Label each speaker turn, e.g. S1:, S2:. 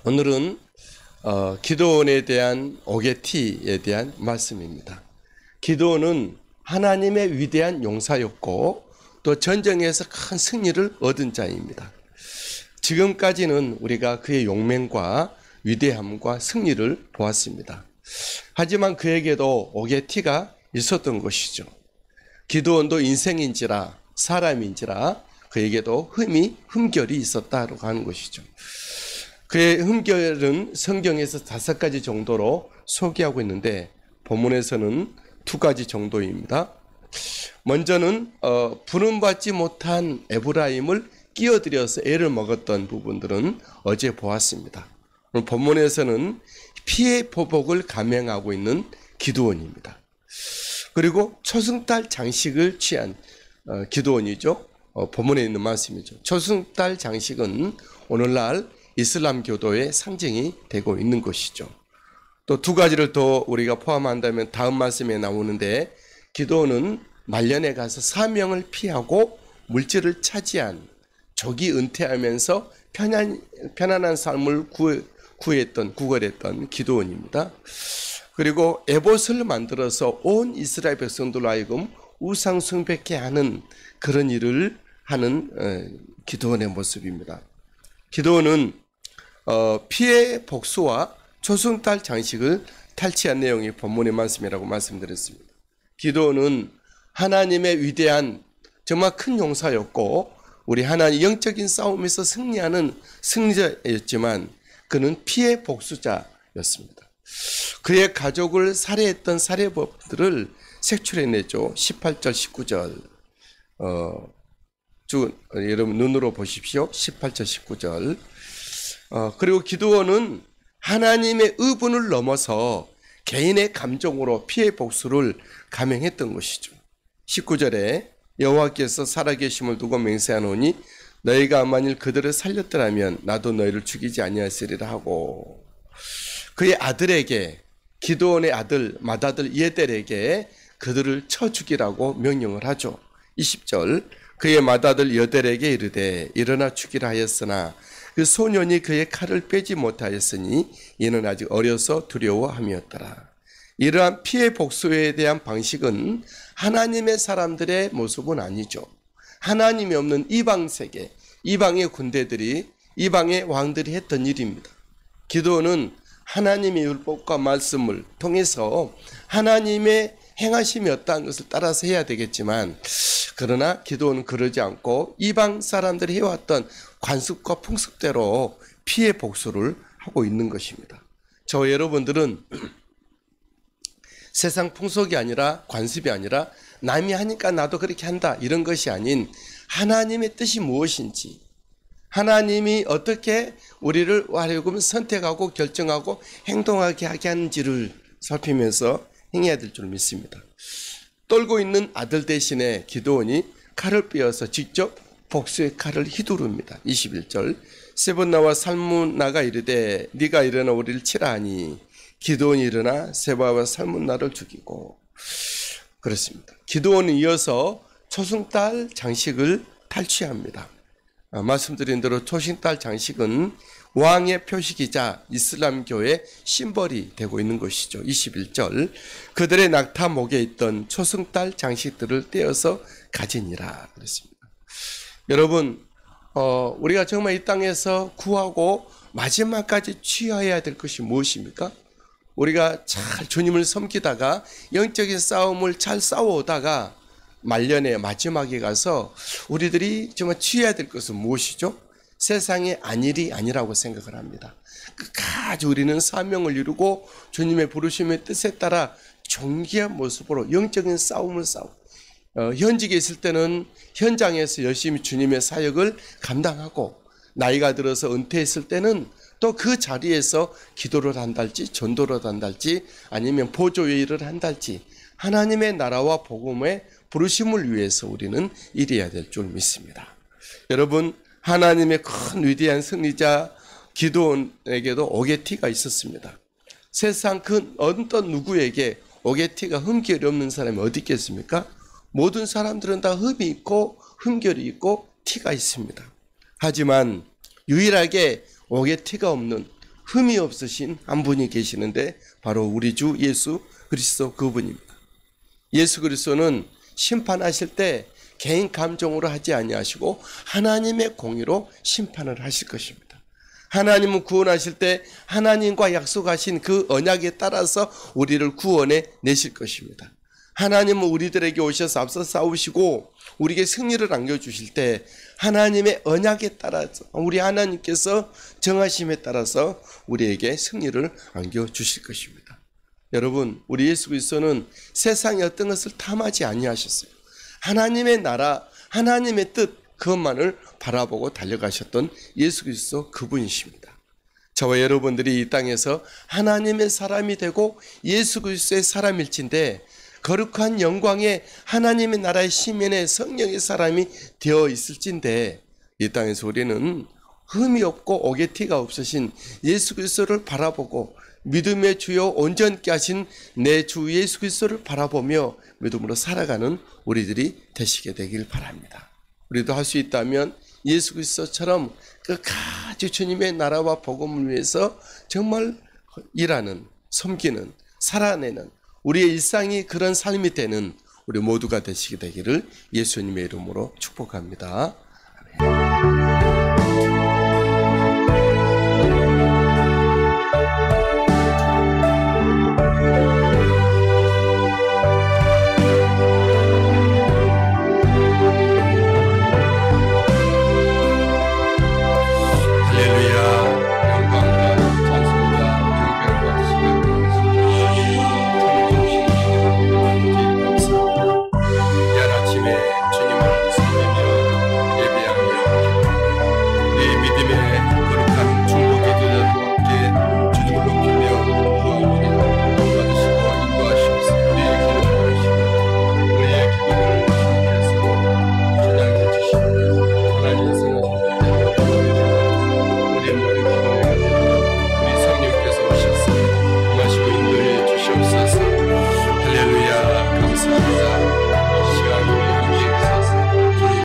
S1: 오늘은 기드온에 대한 오게티에 대한 말씀입니다. 기드온은 하나님의 위대한 용사였고 또 전쟁에서 큰 승리를 얻은 자입니다. 지금까지는 우리가 그의 용맹과 위대함과 승리를 보았습니다. 하지만 그에게도 오게티가 있었던 것이죠. 기드온도 인생인지라 사람인지라 그에게도 흠결이 있었다고 하는 것이죠. 그의 흠결은 성경에서 5가지 정도로 소개하고 있는데 본문에서는 2가지 정도입니다. 먼저는 부름받지 못한 에브라임을 끼어들여서 애를 먹었던 부분들은 어제 보았습니다. 본문에서는 피해 보복을 감행하고 있는 기드온입니다. 그리고 초승달 장식을 취한 기드온이죠. 본문에 있는 말씀이죠. 초승달 장식은 오늘날 이슬람 교도의 상징이 되고 있는 것이죠. 또 2가지를 더 우리가 포함한다면 다음 말씀에 나오는데 기드온은 말년에 가서 사명을 피하고 물질을 차지한 적이 은퇴하면서 편안한 삶을 구걸했던 기드온입니다. 그리고 에봇을 만들어서 온 이스라엘 백성들로 하여금 우상 숭배케 하는 그런 일을 하는 기드온의 모습입니다. 기드온은 피해 복수와 초승달 장식을 탈취한 내용이 본문의 말씀이라고 말씀드렸습니다. 기드온은 하나님의 위대한 정말 큰 용사였고 우리 하나님 영적인 싸움에서 승리하는 승리자였지만 그는 피해 복수자였습니다. 그의 가족을 살해했던 살해범들을 색출해내죠. 18절 19절 여러분 눈으로 보십시오. 18절 19절 그리고 기드온은 하나님의 의분을 넘어서 개인의 감정으로 피해 복수를 감행했던 것이죠. 19절에 여호와께서 살아계심을 두고 맹세하노니 너희가 만일 그들을 살렸더라면 나도 너희를 죽이지 아니하시리라 하고 그의 아들에게 기드온의 아들 맏아들 예델에게 그들을 쳐 죽이라고 명령을 하죠. 20절 그의 맏아들 여델에게 이르되 일어나 죽이라 하였으나 그 소년이 그의 칼을 빼지 못하였으니 이는 아직 어려서 두려워함이었더라. 이러한 피해 복수에 대한 방식은 하나님의 사람들의 모습은 아니죠. 하나님이 없는 이방 세계, 이방의 군대들이 이방의 왕들이 했던 일입니다. 기드온은 하나님의 율법과 말씀을 통해서 하나님의 행하심이 어떠한 것을 따라서 해야 되겠지만 그러나 기드온은 그러지 않고 이방 사람들이 해왔던 관습과 풍습대로 피해 복수를 하고 있는 것입니다. 저 여러분들은 세상 풍속이 아니라 관습이 아니라 남이 하니까 나도 그렇게 한다 이런 것이 아닌 하나님의 뜻이 무엇인지 하나님이 어떻게 우리를 하려고 선택하고 결정하고 행동하게 하게 하는지를 살피면서 행해야 될 줄 믿습니다. 떨고 있는 아들 대신에 기드온이 칼을 빼어서 직접 복수의 칼을 휘두릅니다. 21절 세번나와 살문나가 이르되 네가 일어나 우리를 치라 하니 기드온이 일어나 세바와 살문나를 죽이고 그렇습니다. 기드온은 이어서 초승달 장식을 탈취합니다. 말씀드린 대로 초승달 장식은 왕의 표식이자 이슬람교의 심벌이 되고 있는 것이죠. 21절 그들의 낙타목에 있던 초승달 장식들을 떼어서 가지니라 그랬습니다. 여러분 우리가 정말 이 땅에서 구하고 마지막까지 취해야 될 것이 무엇입니까? 우리가 잘 주님을 섬기다가 영적인 싸움을 잘 싸워오다가 말년에 마지막에 가서 우리들이 정말 취해야 될 것은 무엇이죠? 세상의 안일이 아니라고 생각을 합니다. 끝까지 우리는 사명을 이루고 주님의 부르심의 뜻에 따라 존귀한 모습으로 영적인 싸움을 싸우고 현직에 있을 때는 현장에서 열심히 주님의 사역을 감당하고 나이가 들어서 은퇴했을 때는 또 그 자리에서 기도를 한달지 전도를 한달지 아니면 보조의 일을 한달지 하나님의 나라와 복음의 부르심을 위해서 우리는 일해야 될 줄 믿습니다. 여러분 하나님의 큰 위대한 승리자 기드온에게도 오게티가 있었습니다. 세상 그 어떤 누구에게 오게티가 흠결이 없는 사람이 어디 있겠습니까? 모든 사람들은 다 흠이 있고 흠결이 있고 티가 있습니다. 하지만 유일하게 오게티가 없는 흠이 없으신 한 분이 계시는데 바로 우리 주 예수 그리스도 그분입니다. 예수 그리스도는 심판하실 때 개인 감정으로 하지 아니하시고 하나님의 공의로 심판을 하실 것입니다. 하나님은 구원하실 때 하나님과 약속하신 그 언약에 따라서 우리를 구원해 내실 것입니다. 하나님은 우리들에게 오셔서 앞서 싸우시고 우리에게 승리를 안겨주실 때 하나님의 언약에 따라서 우리 하나님께서 정하심에 따라서 우리에게 승리를 안겨주실 것입니다. 여러분, 우리 예수 그리스도는 세상의 어떤 것을 탐하지 아니하셨어요. 하나님의 나라, 하나님의 뜻 그것만을 바라보고 달려가셨던 예수 그리스도 그분이십니다. 저와 여러분들이 이 땅에서 하나님의 사람이 되고 예수 그리스도의 사람일진데 거룩한 영광의 하나님의 나라의 시민의 성령의 사람이 되어 있을진데 이 땅에서 우리는 흠이 없고 오개티가 없으신 예수 그리스도를 바라보고 믿음의 주요 온전케 하신 내 주 예수 그리스도를 바라보며 믿음으로 살아가는 우리들이 되시게 되길 바랍니다. 우리도 할 수 있다면 예수 그리스도처럼 끝까지 주님의 나라와 복음을 위해서 정말 일하는, 섬기는, 살아내는 우리의 일상이 그런 삶이 되는 우리 모두가 되시게 되기를 예수님의 이름으로 축복합니다. 아멘.